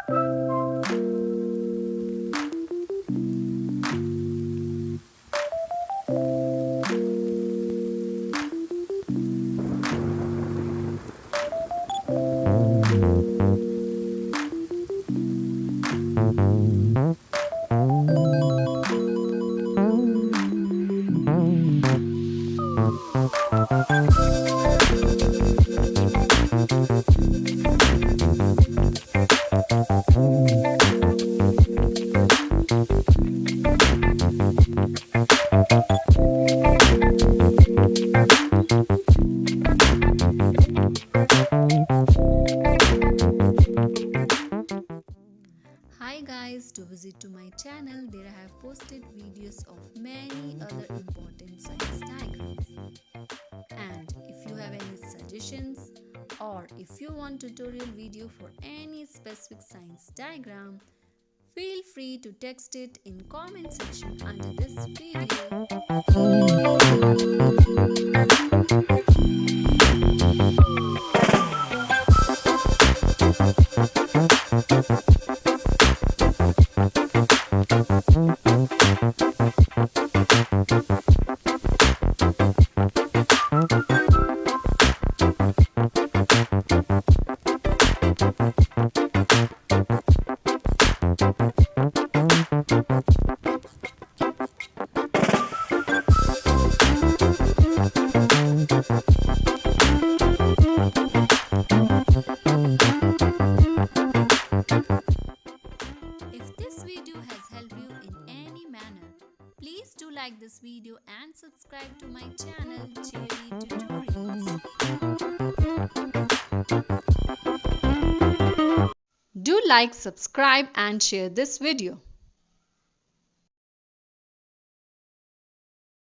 Hi guys, do visit to my channel. There I have posted videos of many other important science diagrams. And if you have any suggestions or if you want tutorial video for any specific science diagram, feel free to text it in comment section under this video. If this video has helped you in any manner, please do like this video and subscribe to my channel Cherry Tutorials. Do like, subscribe and share this video.